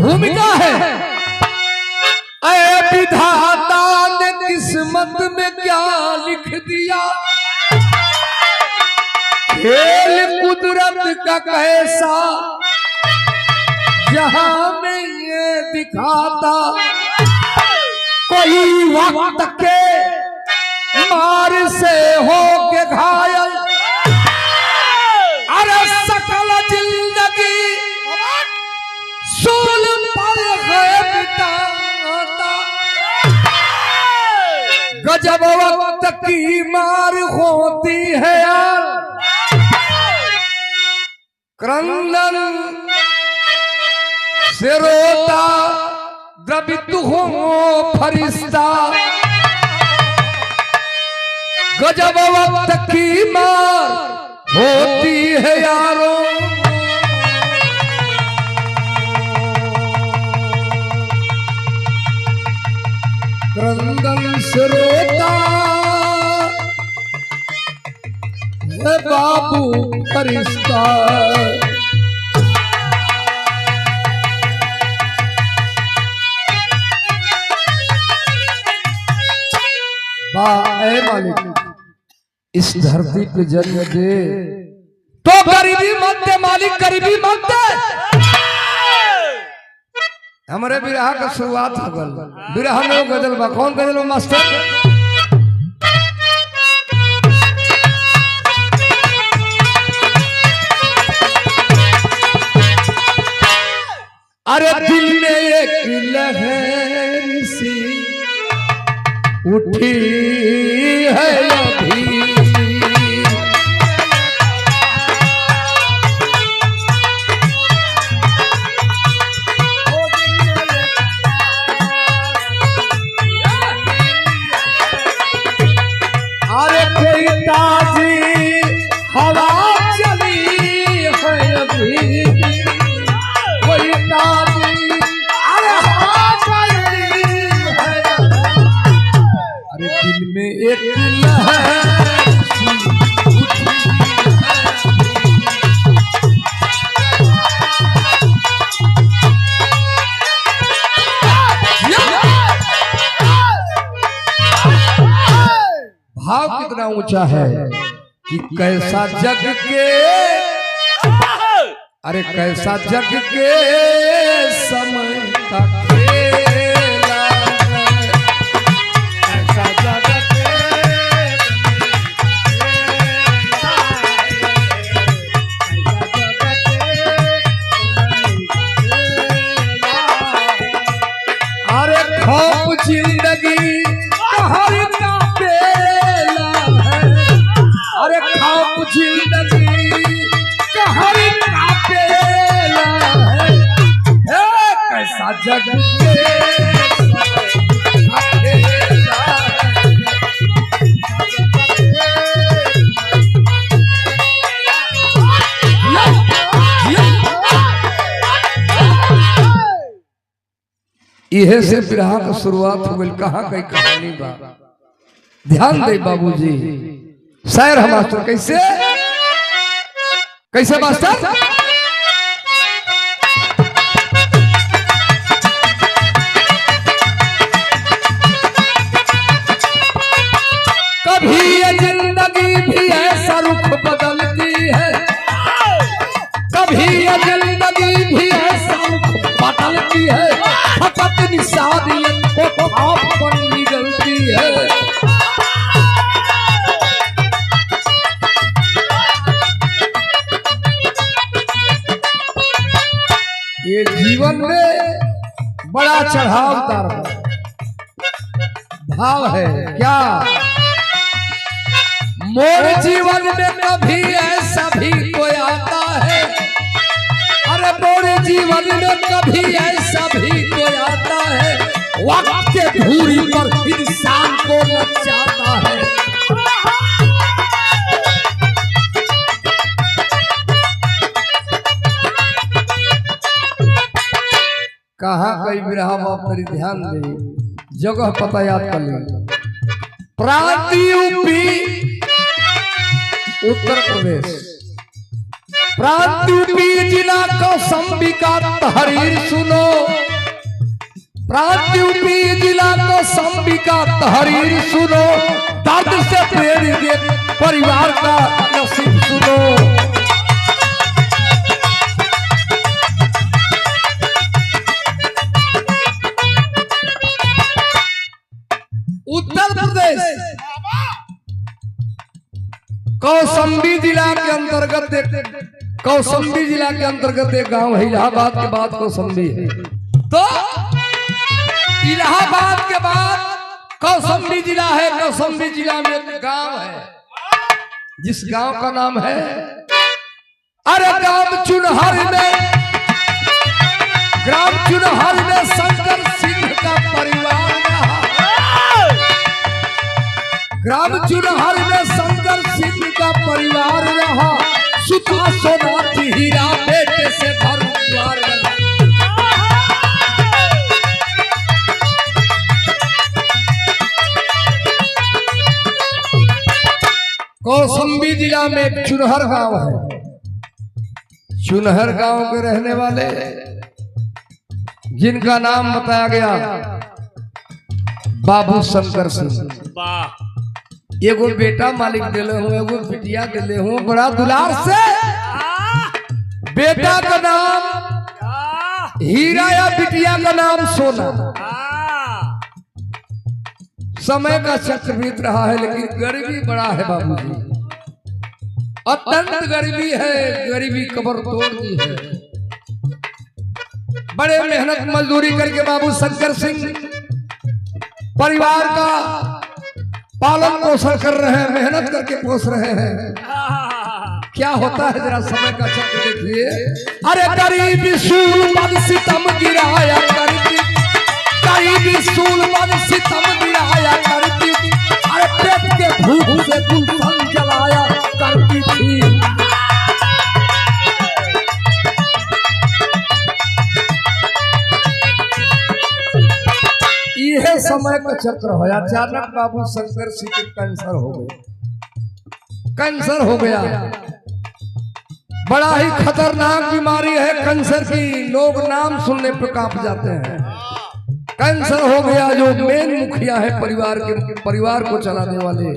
भूमिका है। ऐ विधाता ने किस्मत में क्या लिख दिया, खेल कुदरत का कैसा जहां में ये दिखाता। कोई वक्त के मार से हो के घायल, अरे सकल जिंदगी सूल पर है बिताता। गजब वक्त की मार होती है यार, क्रंदन से रोता द्रवित हो फरिश्ता। गजब वक्त की मार होती है यारों, क्रंदन से रोता है बाबू फरिश्ता। ऐ मालिक इस धरती पे जन्म दे तो गरीबी मत दे मालिक, गरीबी मत दे। हमारे बिरहा का शुरुआत हो गल, बिरहा में गजल बा। कौन गजल मास्टर? अरे दिल में एक लहर सी उठी है अभी, अरे कोई ताजी हवा चली है अभी, कोई ताजी अरे हवा चली है। अरे दिल में एक लहर भाव कितना ऊंचा है कि कैसा जग के, अरे कैसा जग के समय का खेला है, कैसा जग के, अरे खौफ जिंदगी हर का बेला है, अरे खौफ जिंदगी हर का बेला है। कैसा जग के अकेला इहे से बिरहा का शुरुआत हो गई। कहाँ गई कहानी बा, ध्यान दे बाबूजी। शायर है मास्टर, कैसे कैसे मास्टर? कभी ये जिंदगी भी ऐसा रुख बदलती है, कभी ये जिंदगी भी ऐसा रुख बदलती है, फकत निसादियत को आप पर निगलती है। ये जीवन में बड़ा चढ़ाव उतार भाव है क्या? मोर जीवन में कभी ऐसा भी कोई आता है, अरे मोर जीवन में कभी ऐसा भी कोई आता है, वक्त के धूरी पर इंसान को नचाता है। कहाँ कई बिरहा बाप तेरी ध्यान दे, जगह पता याद कर ले। प्रांत यूपी उत्तर प्रदेश, प्रांत यूपी जिला कौशाम्बी का तहरीर सुनो, प्रांत यूपी जिला कौशाम्बी का तहरीर सुनो, दर्द से प्रेरित परिवार का नसीब सुनो। उत्तर प्रदेश कौशाम्बी जिला के अंतर्गत एक गांव है। इलाहाबाद के बाद कौशाम्बी है, तो इलाहाबाद के बाद कौशाम्बी जिला है। कौशाम्बी जिला में एक गांव है जिस गांव का नाम है, अरे ग्राम चुनहर में शंकर सिंह का परिवार रहा। ग्राम चुनहर में शंकर सिंह का परिवार रहा। सुता सोना हीरा बेटे से भरपूर रहा। कौशाम्बी जिला में एक चुनहर गांव है। चुनहर गांव के रहने वाले जिनका नाम बताया गया बाबू शंकर सिंह। एगो बेटा मालिक दिले हूँ, एगो बिटिया दिले हूँ बड़ा दुलार से। बेटा का नाम हीरा या बिटिया का नाम सोना। समय का चक्र बीत रहा है लेकिन गरीबी बड़ा है बाबूजी, अत्यंत गरीबी है। गरीबी कब्र तोड़ दी है। बड़े मेहनत मजदूरी करके बाबू शंकर सिंह परिवार का पालन पोषण कर रहे हैं, मेहनत करके पोष रहे हैं। क्या होता है जरा समय का चक्र देखिए। अरे गरीबी सूल पद सितम गिराया करती, गरीबी सूल पद सितम गिराया करती, अरे पेट के भूख से गुलशन जलाया करती थी। यह समय का चक्र हो। अचानक बाबू शंकर सिंह के कैंसर हो गया। कैंसर हो गया, बड़ा ही खतरनाक बीमारी है कैंसर की। लोग नाम सुनने पर कांप जाते हैं। कैंसर हो गया। जो मेन मुखिया है परिवार को चलाने वाले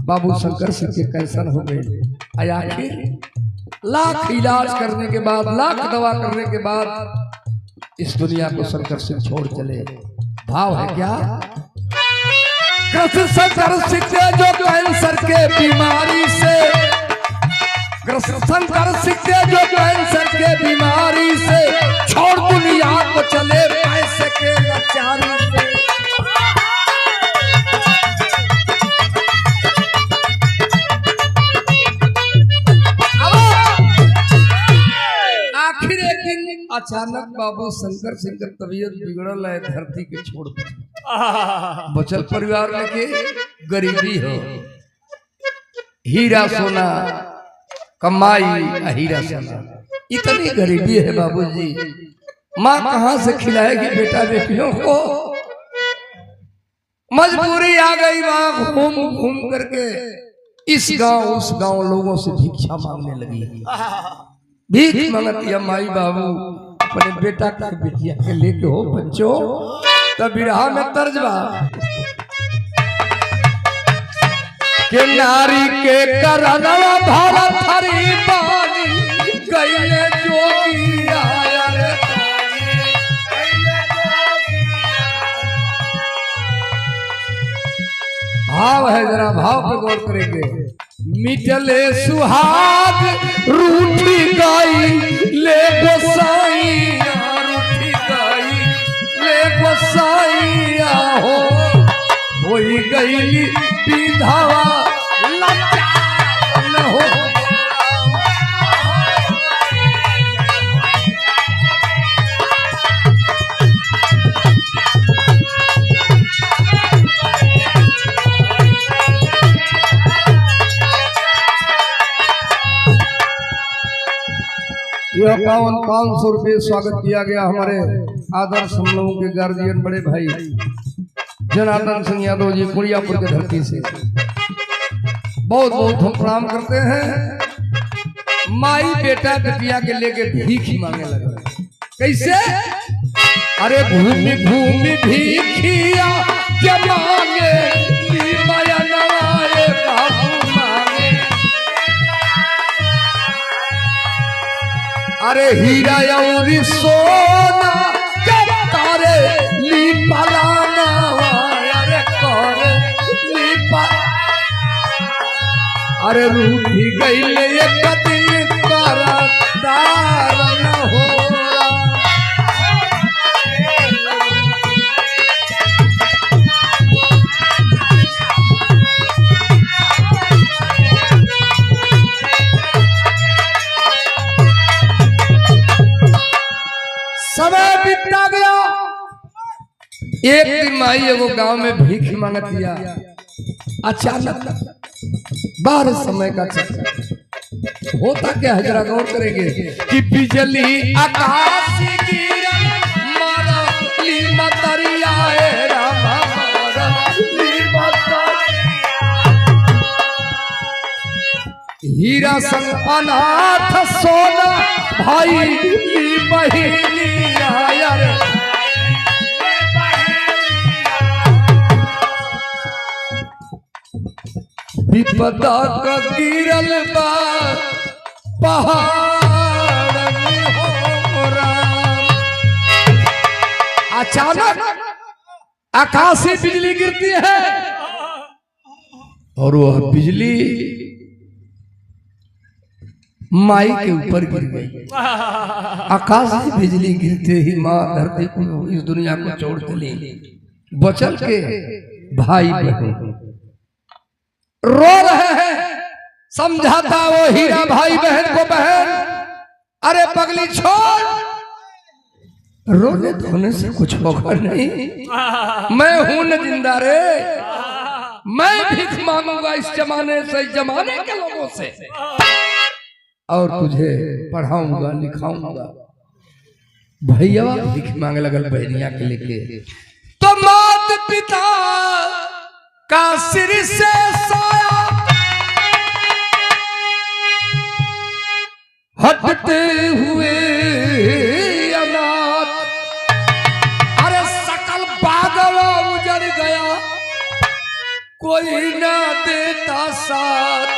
बाबू शंकर सिंह के कैंसर हो गए। आखिर लाख इलाज करने के बाद, लाख दवा करने के बाद इस दुनिया को शंकर सिंह छोड़ चले। भाव है क्या? ग्रसित शंकर सिंह जो कैंसर के बीमारी से, ग्रसित शंकर सिंह जो कैंसर के बीमारी से छोड़ दुनिया को चले पैसे के लाचारी से। आखिर एक दिन अचानक बाबू शंकर सिंह की तबीयत बिगड़ल है, धरती के छोड़ बचल परिवार में के गरीबी हो। हीरा सोना कमाई, हीरा सोना, इतनी गरीबी है बाबूजी। माँ कहाँ से खिलाएगी बेटा बेटियों को? मजबूरी आ गई। माँ घूम घूम करके इस गांव उस गांव लोगों से भिक्षा मांगने लगी। भीख मांगती है माई बाबू अपने बेटा का बिटिया के लेके हो बच्चों। तब बिरहा में तर्जबा के नारी के करनवा भारत हरी बानी गईले जोगी आया रे। भाव है, जरा भाव पे गौर करेंगे। मिटले सुहाग रूठी गाई ले गोसाइया, रूठी गाई ले गोसाइया हो। होई गई विधवा लाचार न हो। यह 500 रुपये स्वागत किया गया हमारे आदर्श हम लोगों के गार्जियन बड़े भाई जनार्दन सिंह यादव जी कुड़ियापुर के धरती से। बहुत बहुत हम प्रणाम करते हैं। माई बेटा बेटिया के लेके भीख मांगे लगा। कैसे? अरे घूमी घूमी भीखिया के मांगे माया नवाए बाबू मांगे। अरे हीरा और सोना के तारे ली पलाना अरे करे ली पा। अरे रूठी गई एक दिन करतार न हो। समय बीतता गया। एक दिन माई एगो गांव में भीख मांगत दिया। अचानक बाहर समय का चक्कर होता क्या है, जरा गौर करेंगे कि बिजली आकाश गिरल मारली मतरिया रामा मारली मतरिया। हीरा संग अनाथ सोना भाई बहिनिया यार। विपदा का गिरल बा पहाड़ हो राम। अचानक आकाश से बिजली गिरती है और वह बिजली माई के ऊपर गिर गई। आकाश से बिजली गिरते ही माँ धरती को इस दुनिया को छोड़ चली। बचल के भाई बहन रो रहे हैं। समझाता वो हीरा भाई बहन को, बहन अरे पगली छोड़, रोने धोने से कुछ होगा नहीं। मैं हूं न जिंदा रे, मैं भीख मांगूंगा इस जमाने से, इस जमाने के लोगों से, और तुझे पढ़ाऊंगा लिखाऊंगा। भैया भीख मांगे लगल बहनिया के लेके। तो माता पिता का सिर से साया हटते हुए अनाथ। अरे सकल बागवा उजड़ गया, कोई ना देता साथ।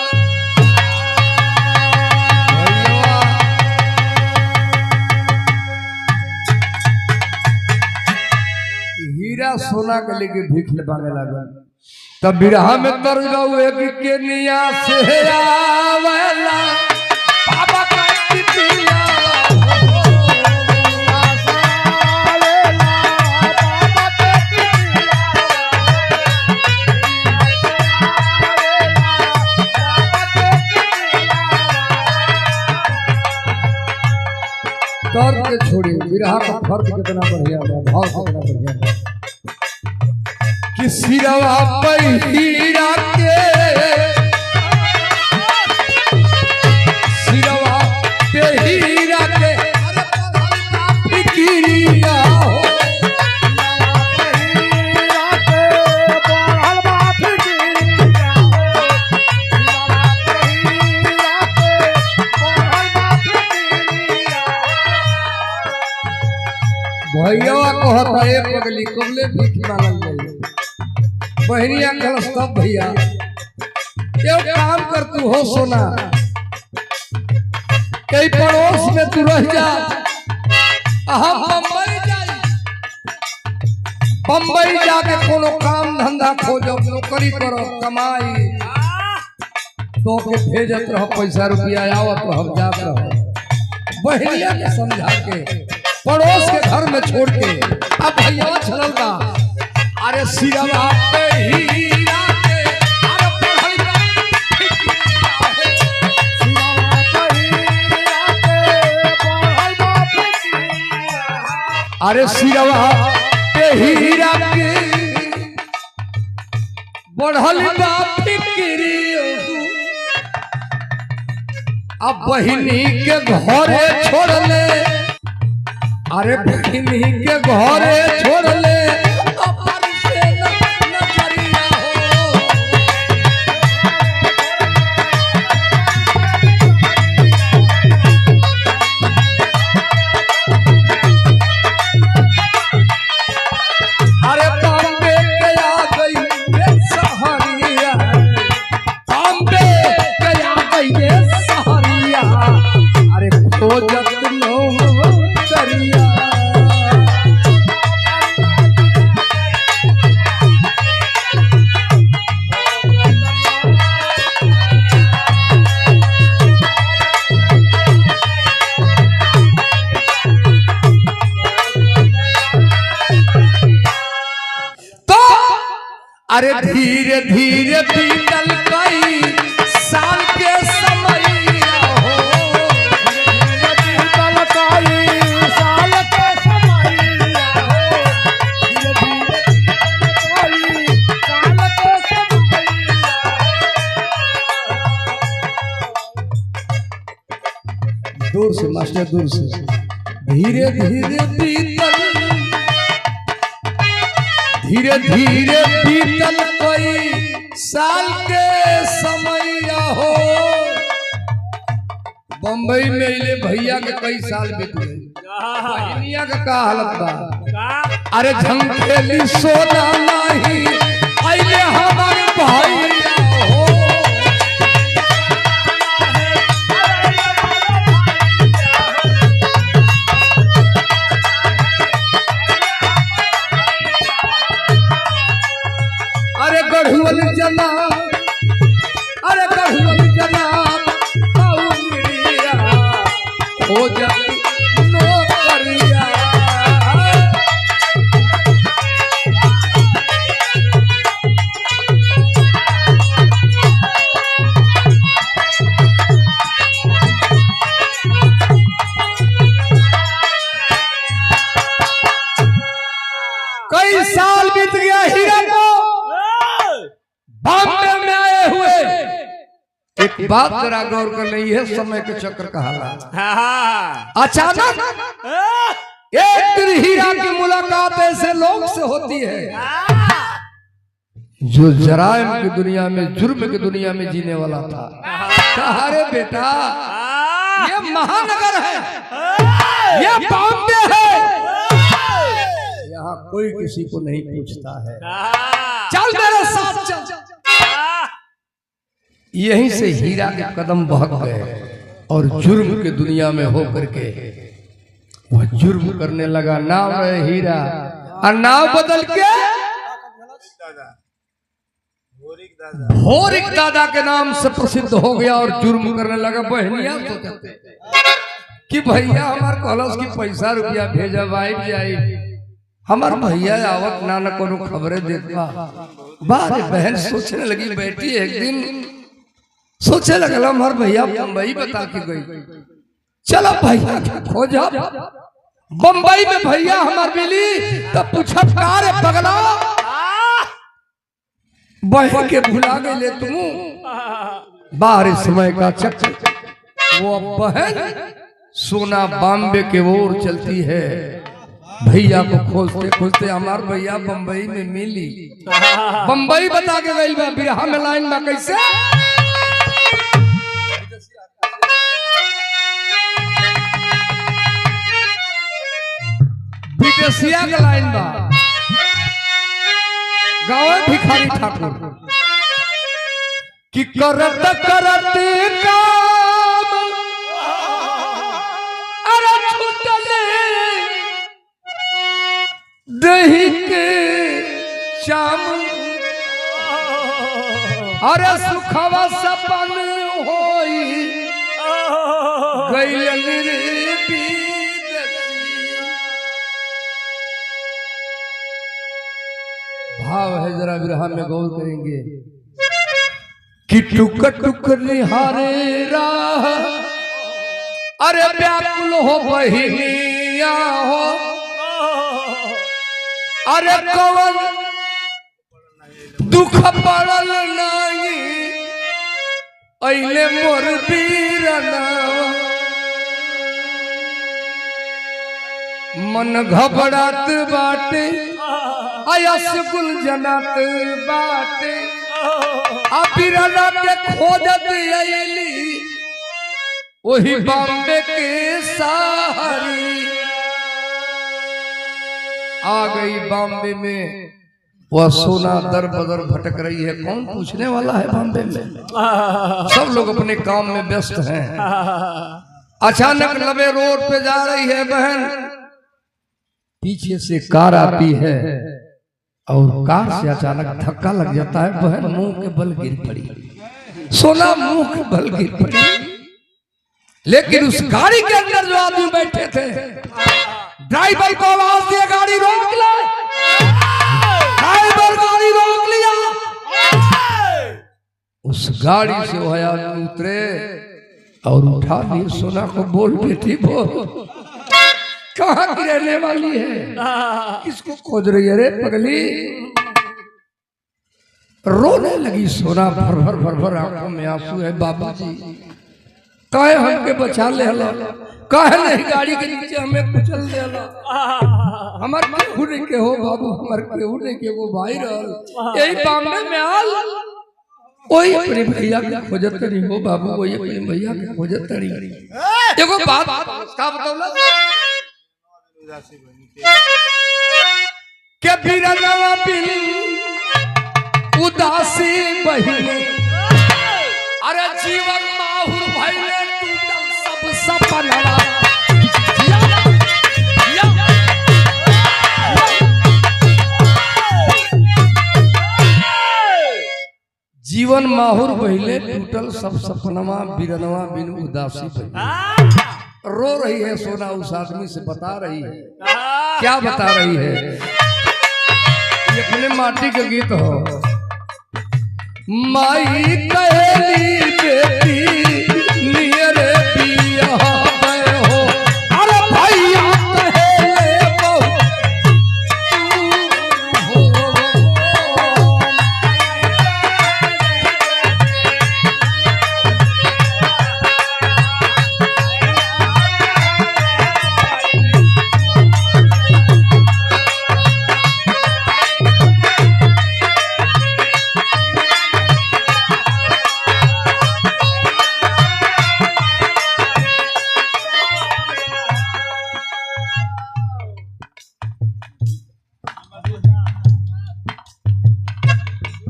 हीरा सोना के लेके भीख मांगे लगा। तब बिरहा में तर गए कि केनिया से आवेला बाबा का टिटिया। दर्द के छोड़िए, बिरहा का फर्क कितना बढ़िया है, भाव कितना बढ़िया है। कि सिरवा पर हीरा के, सिरवा पे हीरा के फिकिरिया हो। भैया कहता है पगली कबले भीख मांगल जाए। बहनिया कलश तब भैया एक काम कर, तू हो सोना कई पड़ोस में तू रह जा, हम बम्बई जाई, बम्बई जाके कोनो काम धंधा खोजो, नौकरी करो, कमाई तो के भेजत रहो, पैसा रुपया आवत रहो, जात रहो। बहनिया के समझा के पड़ोस के घर में छोड़ के अब भैया चलल बा। अरे सिरवा पे हीरा के, अरे पढ़ल अरे सिरवा पे हीरा के बढ़ल बा फिक्रियो। अब बहिनी के घरे छोड़ ले, अरे बहिनी के घरे छोड़ ले, अरे धीरे धीरे बीतल कई साल के समय हो, बीतल कई साल के समय हो, कई साल के समय। दूर से मास्टर, दूर से। धीरे धीरे बीतल, धीरे धीरे बीतल कोई साल के समय हो। बम्बई में इले भैया के कई साल बीत गए, दुनिया का का हालत बा। अरे झंखेली सोना नहीं अइले हमारे भैया हो। अरे गढ़ुअल जना, अरे गढ़ुअल जना हो जा नौकरिया। कई साल बीत गया हीरा को बॉम्बे में आए हुए। एक बात जरा गौर कर ले, यह समय के चक्र का हाल। अचानक एक दिन हीरा की मुलाकात ऐसे लोग से होती है जो जराइम की दुनिया में, जुर्म की दुनिया में जीने वाला था। कहा रे बेटा, ये महानगर है, ये बॉम्बे है, यहाँ कोई किसी को नहीं पूछता है, चल मेरे साथ चल। यहीं से हीरा के कदम बहक गए और जुर्म की दुनिया में होकर के वह जुर्म करने लगा। नाम है हीरा और नाम बदल के भोरिक दादा के नाम से प्रसिद्ध हो गया और जुर्म करने लगा। बहनिया तो कहते कि भैया हमार कॉलेज की पैसा रुपया भेजा भाई जाई, हमार भैया आवत ना न कोनो खबरें देखा। बारे बहन सोचने लगी, बैठी एक दिन सोचे लगल हमार भैया बम्बई बता के गई, चलो भैया खोजा। बम्बई में भैया हमार मिली तो पूछा का रे पगला, बहन के भुला गए तुम। बाहर समय का चक्कर, वो बहन सोना बॉम्बे के ओर चलती है। भैया को खोजते खोजते हमार भैया बम्बई में मिली। बम्बई बता के गई बा, बिरहा में लाइन बा कैसे, विदेशिया के लाइन बा। गाँव भिखारी ठाकुर कि करत करत काम अरे छूटले दही के चाम, अरे सुखवा सपन होई गइल रे। भाव है, जरा विरहा में गौर करेंगे कि टुक टुक निहारे राह, अरे व्याकुल हो बहिनिया हो, अरे कवन दुख पड़ल नहीं अइले मोर बीरना। मन घबरात बाटे आयस गुल जनात बाटे, अबिरना के खोजत अइली वही बॉम्बे के सारी। आ गई बॉम्बे में, वह सोना दर बदर भटक रही है, कौन पूछने वाला है बॉम्बे में। सब लोग अपने काम में व्यस्त हैं। अचानक लबे रोड पे जा रही है बहन, पीछे से कार आती है और कार से अचानक धक्का लग जाता है। बहन मुंह के बल गिर पड़ी, सोना मुंह के बल गिर पड़ी। लेकिन उस गाड़ी के अंदर जो आदमी बैठे थे, ड्राइवर को आवाज दिए गाड़ी रोक ले। ड्राइवर गाड़ी रोक लिया। उस गाड़ी से वो आदमी उतरे और उठा लिए सोना को। बोल बेटी बोल, कहाँ की रहने वाली है, किसको खोज रही है रे पगली। रोने लगी सोना, भर भर भर भर आंखों में आंसू है। बाबूजी काहे हमके बचा ले हला, काहे नहीं गाड़ी के नीचे हमें कुचल दे हला। हमार केहू नहीं के हो बाबू, हमार केहू नहीं के वो भाई रहल यही बांग्ला में आल। वही अपने भैया के खोजत नहीं हो बाबू, वही अपने भैया के खोजत नहीं। एगो बात का बताऊला के बिरनवा बिन उदासी बहिने, अरे जीवन माहुर भइले टूटल सब सपना। जीवन माहुर बहिले टूटल सब सपनवा, बिरनवा बिन उदासी बहिने। रो रही है सोना, उस आदमी से बता रही है। क्या बता रही है? ये अपने माटी का गीत हो। माई कहली बेटी नियर पिया हो, अरे भैया कहले बहु हो।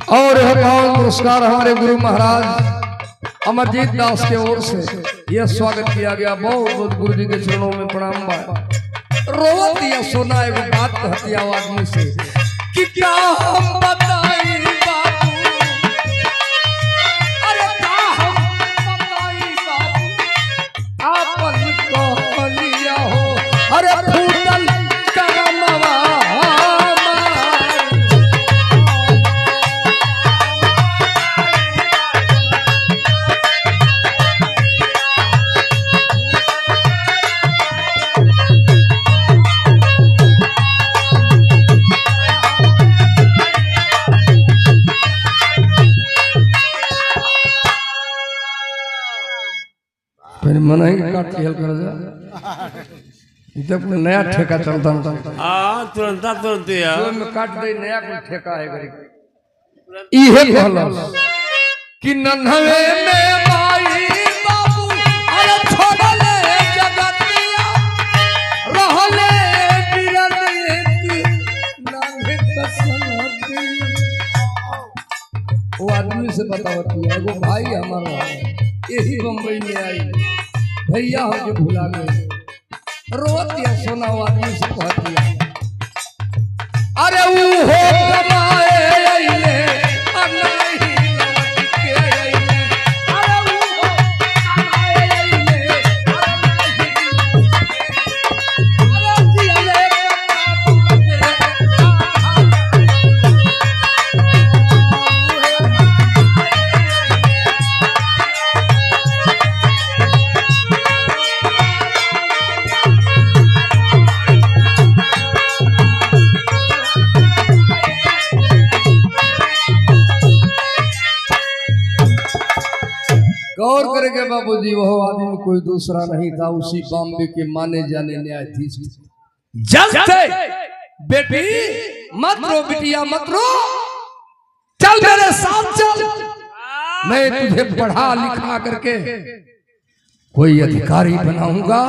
और पावन पुरस्कार हमारे गुरु महाराज अमरजीत दास के ओर से यह स्वागत किया गया। बहुत बहुत गुरु जी के चरणों में प्रणाम बा। रोवत दिया सोना एक बात कहती आदमी से कि क्या हम बताई बाबू, अरे क्या हम बताई बाबू, आपन कह लिया हो, अरे फूटल करमवा। मन ही काट के कर जा, जब नया ठेका चलता हाँ तुरंत तुरंत यार में काट दे, नया कोई ठेका है गरीब। इहे कहला कि नन्हवे में माई बाबू, अरे छोड़ले जगतिया, रहले बिरनी नामे कसमती। वो आदमी से बतावती है, वो भाई हमारा यही बम्बई में आई, भैया हमके भुला गए। रोतिया सोना आदमी से कहतिया, अरे वो हो कमाए अइले, नहीं लौट के अइले, अरे वो हो कमाए अइले, अरे जियले गौर करेंगे बाबूजी, वह आदमी कोई दूसरा नहीं था, उसी बॉम्बे के माने जाने न्यायाधीश थे। बेटी मत रो, बिटिया मत रो, चल मेरे साथ चल, मैं तुझे पढ़ा लिखा करके कोई अधिकारी बनाऊंगा।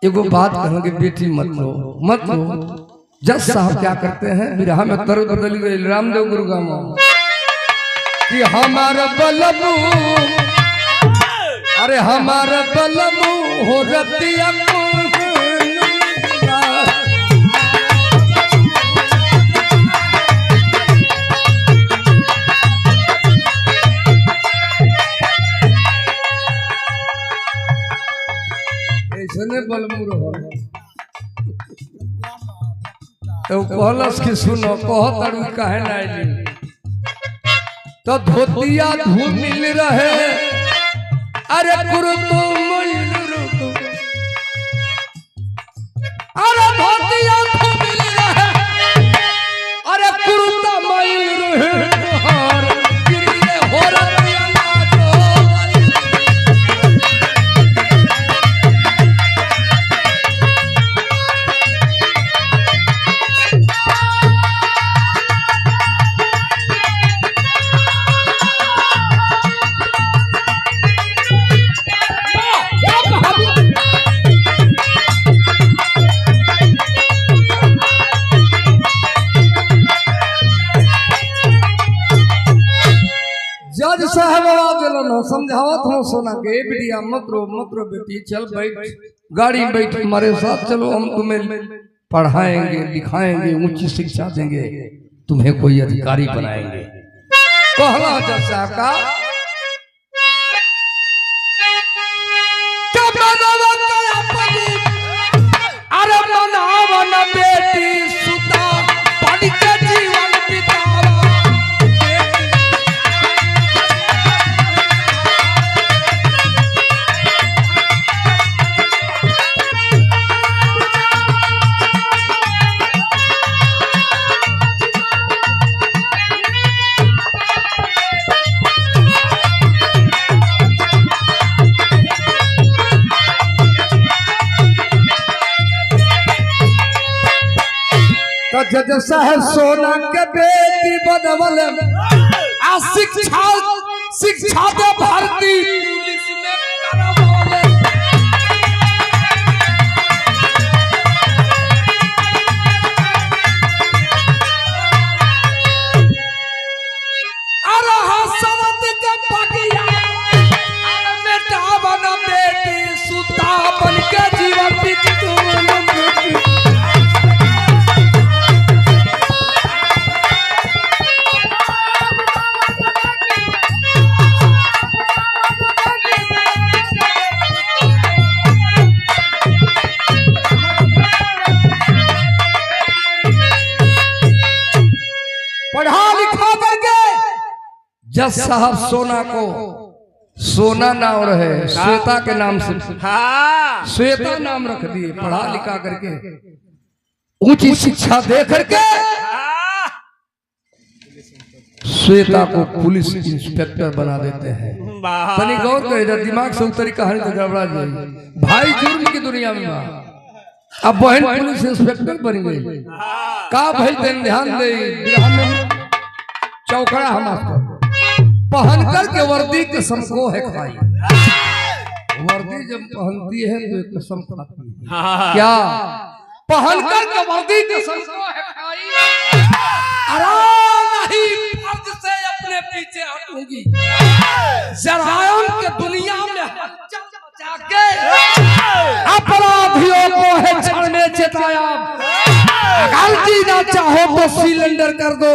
एगो बात कहेंगे बेटी मत रो मत रो। जज साहब क्या करते हैं, बिरहा में तर बदल गई रामदेव गुरु गामा कि हमारा बलबू, अरे हमारा बलबू हो रतिया ऐसे बलबू रहो। तो कहलस कि सुनो कहो तरू कहे नहीं तो धोतिया धूमिल रहे अरे गुरु तो मैल रुको अरे धोतिया धूमिल रहे अरे गुरु तो मैल रहे तोहार गिरले हो रतिया नाचो जज साहब आवाज दिलन हो समझावत हो सोना के बिटिया मत रो बेटी चल बैठ गाड़ी में बैठ हमारे साथ चलो हम तुम्हें पढ़ाएंगे लिखाएंगे ऊंची शिक्षा देंगे तुम्हें कोई अधिकारी बनाएंगे कहला जज साहब का अरे मनावन बेटी सुता पढ़ के जीवन बितावा जज साहब सोना के बेटी बनवल आ शिक्षा दे भारती पुलिस में करवले अरे हसरत के पगिया बेटा बना बेटी सुता बन के जीवन बितू पढ़ा लिखा करके जज साहब सोना को सोना नाम रहे श्वेता के नाम से श्वेता नाम रख दिए पढ़ा लिखा करके ऊंची शिक्षा दे करके श्वेता को पुलिस इंस्पेक्टर बना देते हैं तनी गौर कर इधर दिमाग से उतरी कहानी तो गड़बड़ा जाएगी भाई जुर्म की दुनिया में अब बहन पुलिस इंस्पेक्टर बन गई का भाई तेन ध्यान दे चौकड़ा हमारा पहन कर के वर्दी के समको है खाई वर्दी जब पहनती है तो एक कसम खाती है क्या पहन कर के वर्दी के समको है खाई आराम नहीं फर्ज से अपने पीछे हटूंगी जरायम के दुनिया में हलचल मचा के अपराधियों को है क्षण में चेताया अगर जीना चाहो तो सिलेंडर कर दो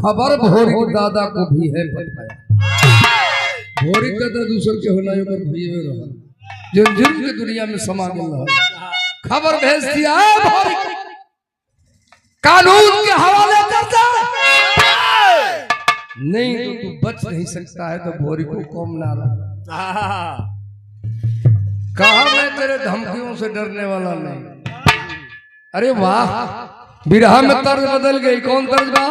खबर भोरी दादा को भी है बताया भोरी दादा दूसर के होना पर भैया रहा जो जुर्म की दुनिया में समा गया खबर भेज दिया भोरी कानून के हवाले कर दे नहीं तो तू बच नहीं सकता है तो भोरी को कौम ना रहा कहा मैं तेरे धमकियों से डरने वाला नहीं अरे वाह बिरहा में तर्ज बदल गई कौन तर्ज बा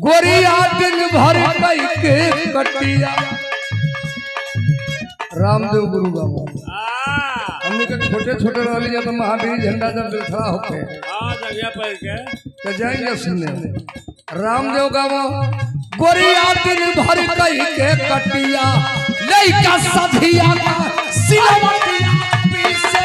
गोरिया दिन भर कई के कटिया रामदेव गुरु गाँव हमने के छोटे छोटे रह लिया तो महावीर झंडा जब खड़ा होते तो जाएंगे सुनने रामदेव गाँव गोरिया दिन भर कई के कटिया लइका सधिया सिलवटिया पीछे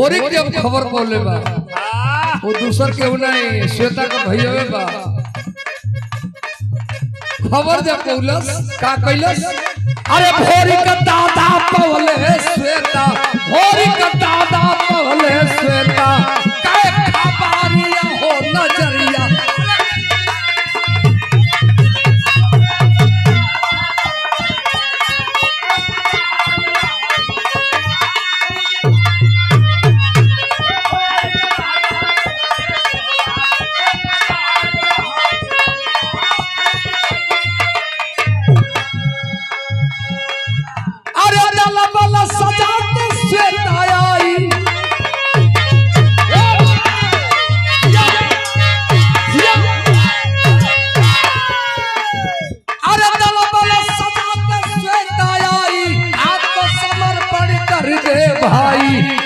भोरी के जब खबर बोले बा वो दूसर केहू नहीं श्वेता का भैया बा। खबर जब बोलस का कैलस, अरे भोरी का दादा पवले श्वेता, भोरी का दादा पवले श्वेता, काय खबारिया हो नजरिया।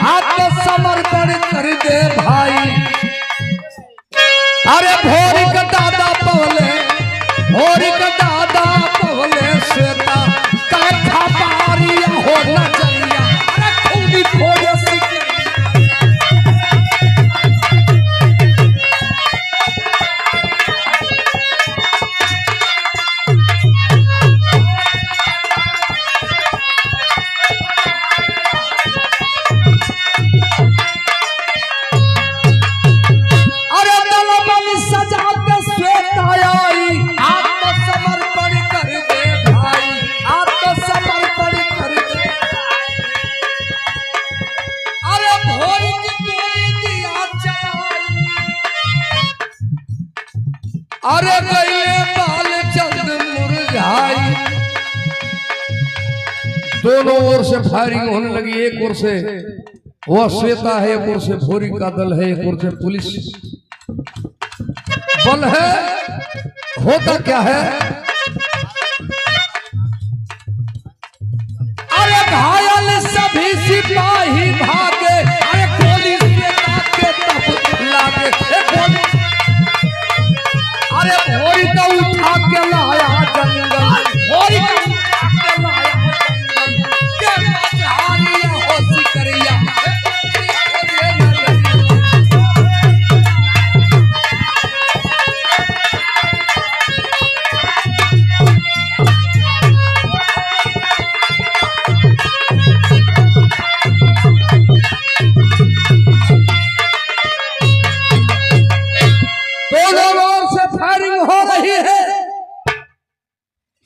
आत्मसमर्पण कर दे भाई। अरे भोरी का दादा पवले, भोरी का दादा पवले श्वेता, काय खबारिया हो नजरिया। अरे खूनी खोजे सिकरिया। अरे गए बाल चंद मुरझाई। दोनों ओर से फायरिंग होने लगी। एक ओर से वह श्वेता है, एक ओर से भोरी का दल है, एक ओर से पुलिस बल है। होता क्या है, अरे घायल सभी सिपाही भागे। अरे गोली श्वेता के तब लागे। अरे भोरी का उठा के लाया जंगल, भोरी का उठा के लाया जंगल, के मझारिया हो सिकरिया।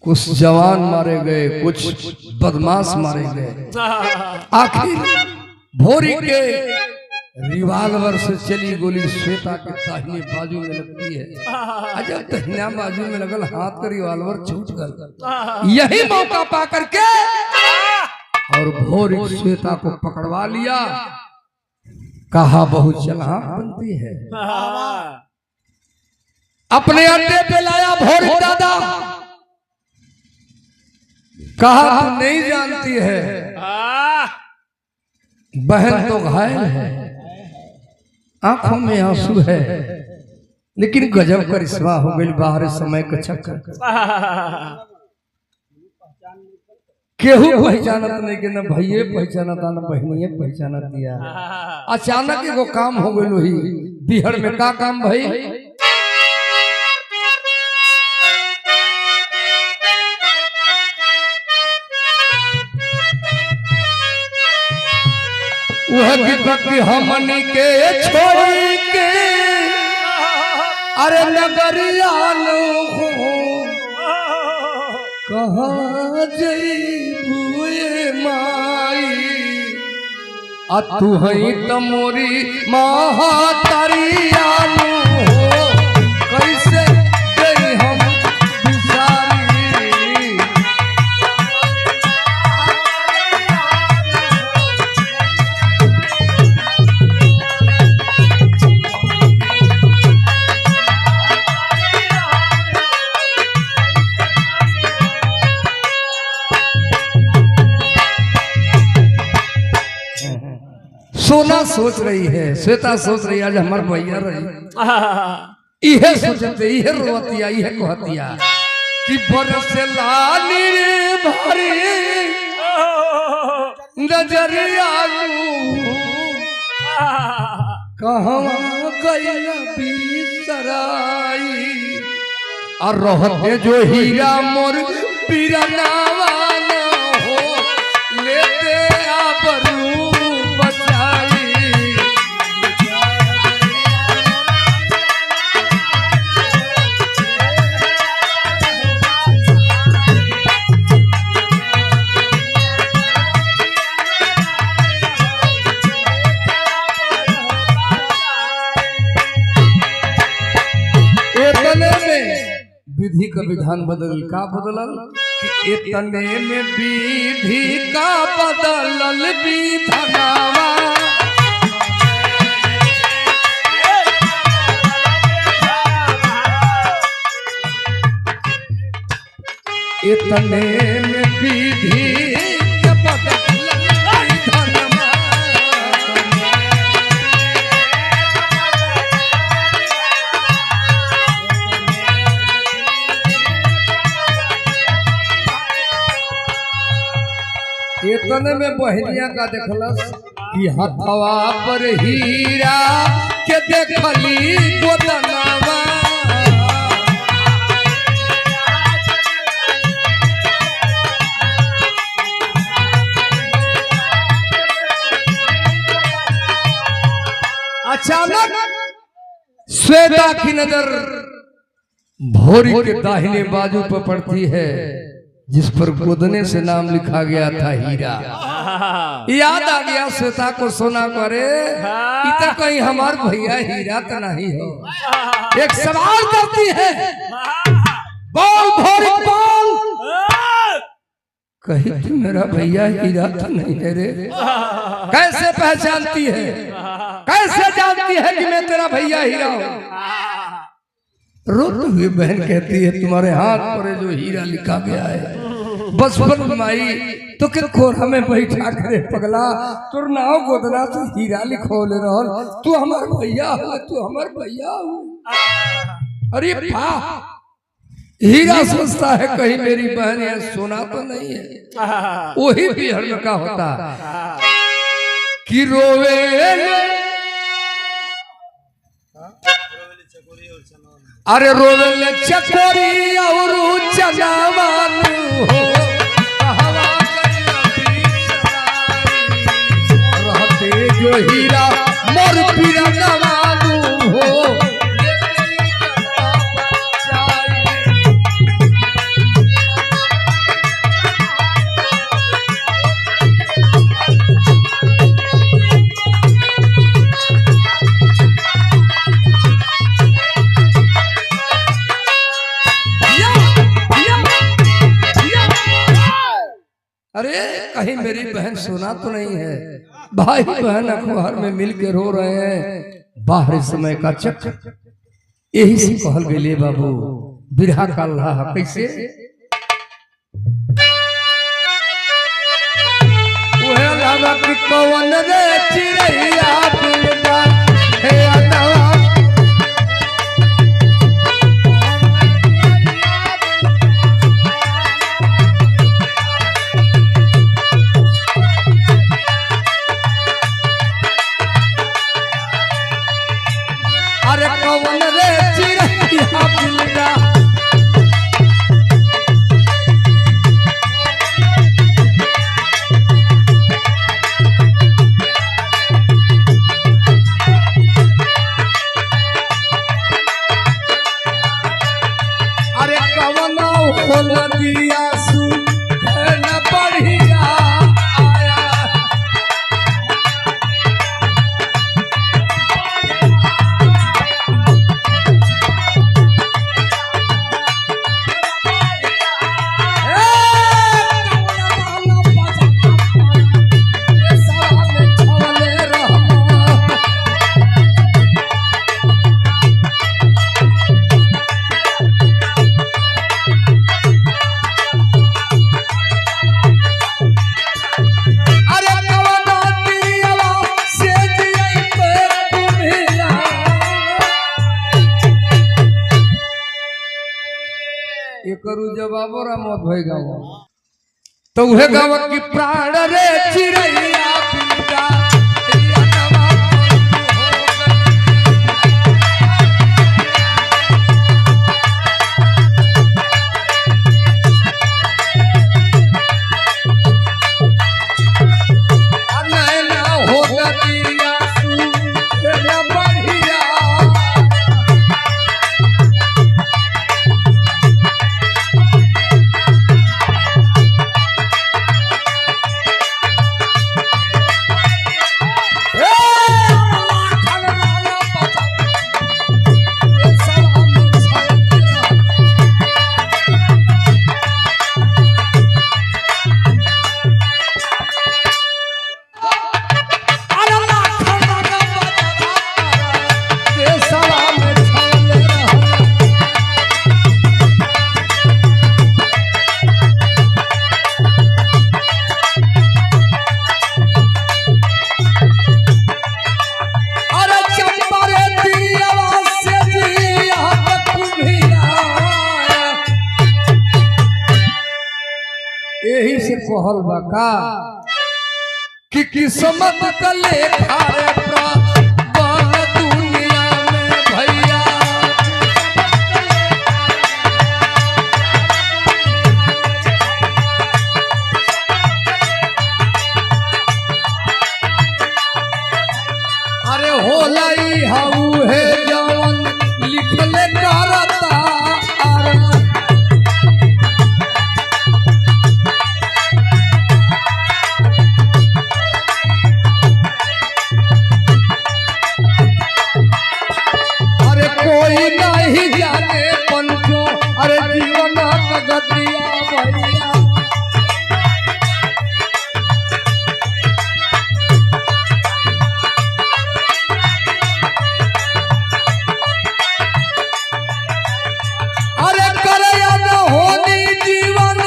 कुछ जवान मारे गए, कुछ बदमाश मारे गए। आखिर भोरी के रिवाल्वर से चली गोली श्वेता के दाहिने बाजू में लगती है। जब दाहिना बाजू में लगल, हाथ का रिवाल्वर छूट गया। यही मौका पा करके और भोरी श्वेता को पकड़वा लिया। कहा बहुत चालाक बनती है। अपने अड्डे पे लाया भोरी दादा। कहा तू नहीं जानती है, बहन तो घायल है, आंखों में आंसू है, लेकिन गजब करिश्मा हो गई बाहर समय का चक्कर। केहू पहचानत नहीं के, न भैये पहचानता न बहनिये पहचानत दिया। अचानक एगो काम हो गई लोही बिहड़ में। का काम भाई, वह विपत्ति हमनी के छोड़ के अरे नगरिया हो कहाँ जइबुए माई। आ तू हई त मोरी महातरिया हो कैसे गई हम बिसारी। सोना सोच रही है, श्वेता सोच रही है आज हमार भैया रही। इहे सोचते, इहे रोवतिया, इहे कहतिया कि बरसे लाली रे भरी नजरिया कहाँ गइल बिसराई और रहते जो हीरा मोर बिरनावा न हो लेते आबरू बचाई। विधि का विधान बदल का बदलल कि इतने में विधि का बदलल विधानवा। इतने में विधि का बदलल विधानवा। इतने में बहनिया का देखलस कि हथवा पर हीरा के देखली गोदनवा। अचानक श्वेता की नजर भोरी के दाहिने बाजू पर पड़ती है जिस पर गोदने से नाम लिखा गया था हीरा। याद आ गया श्वेता को सोना करे इतना कहीं हमार भैया हीरा तो नहीं हो। एक सवाल करती है बोल भोरी बोल कहीं तू मेरा भैया हीरा तो नहीं है रे। कैसे पहचानती है कैसे जानती है कि मैं तेरा भैया हीरा हूँ। रोते हुए बहन कहती है तुम्हारे हाथ पर जो हीरा लिखा गया है बचपन माई तो के कोरा में बैठा करे पगला तोर नाव गोदना से हीरा लिखोले रहल तू हमार भैया हो तू हमार भैया हो। अरे पा हीरा सोचता है कहीं मेरी बहन है सोना तो नहीं है। वही बिहर में का होता कि रोवे अरे रोवे चकोरी और चनावान हो रहते जो हीरा मोर बिरनवान हो। अरे कहीं मेरी बहन सोना तो नहीं है। भाई बहन अखबार में मिल के रो रहे हैं बाहर समय का चक्र यही से कहल गए बाबू बिरहा का अल्लाह कैसे वह अल्लाह की कौन रे चिड़ैया दिलदार है अल्लाह। अरे कौन रे चिड़ैया दिलदार अरे कौन हो नदिया सु न बढ़िया आया। जवाब और मौत भई गाँव तो वह गाँव की प्राण रे चिड़ैया बिलदार यही से कहल बा का कि किस्मत का लेखा रे प्रबल दुनिया में भैया। अरे होला ई हाउ है जवन लिखले करता कोई नहीं जाने पंचो अरे जीवन का गतिया भैया। अरे करे न होनी जीवन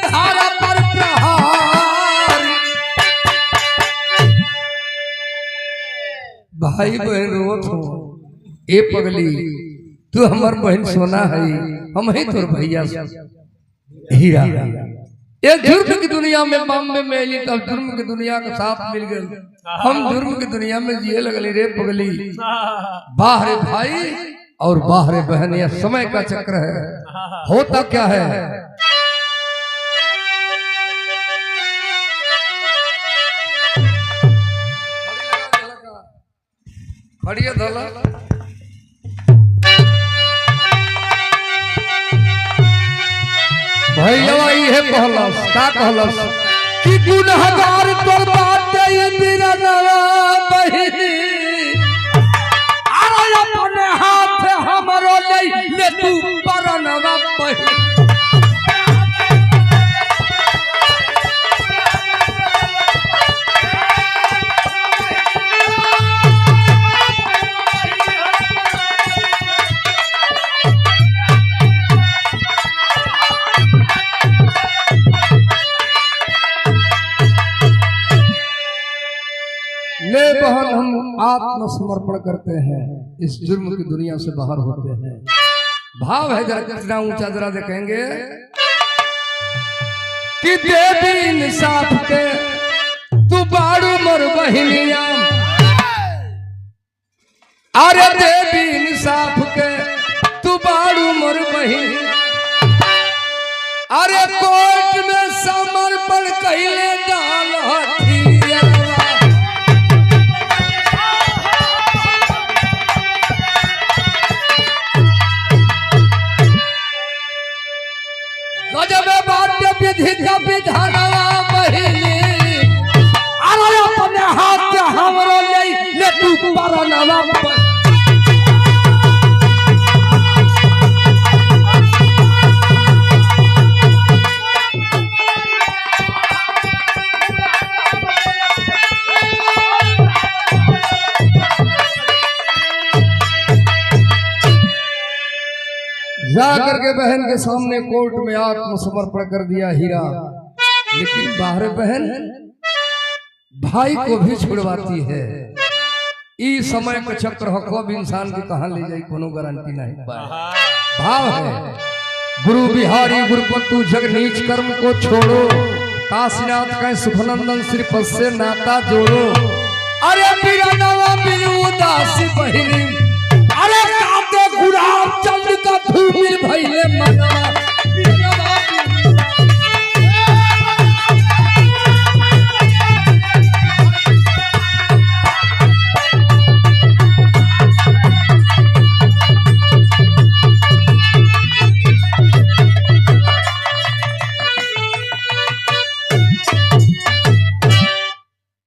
धारा पर प्रहार। भाई बहन रोत हो ए पगली तू हमार बहन सोना है हम ही तोर भैया हीरा। ये जुर्म की दुनिया में बम में मिली तब जुर्म की दुनिया के साथ मिल गए हम जुर्म की दुनिया में जिए लगली रे पगली। बाहरे भाई और बाहरे बहन यह समय का चक्र है। होता क्या है खड़िया धला भैया है कहलस का कहलस कि गुनहगार तोर बाटे बिरनवा बहिनी। अरे अपने हाथ हमरो ले तू परनवा बहिनी। ले बहन हम आत्मसमर्पण करते हैं इस जुर्म की दुनिया से बाहर होते हैं। भाव है जरा कितना ऊंचा जरा देखेंगे कि देवी इंसाफ के तू बाड़ू मोर बहिनिया। अरे देवी इंसाफ के तू बाड़ू मोर बहिनिया। अरे कोर्ट में समर्पण कइले डाल हथियार। गजबे बाटे विधि का विधानवा बहिनी। अरे अपने हाथ हमरो ले तू परनवा बहिनी। जाकर के बहन के सामने कोर्ट में आत्मसमर्पण कर दिया हीरा। लेकिन बाहर बहन भाई को भी छुड़वाती है। इस समय का चक्र हो कब इंसान की कहां ले जाए कोनो गारंटी नहीं। भाव है गुरु बिहारी गुरुपतु जग नीच कर्म को छोड़ो। काशीनाथ का सुखनंदन श्री पद से नाता जोड़ो। अरे बिरनवा बिनु उदासी बहिनी। अरे काते गुलाब चंद का फूल भइले मनवा।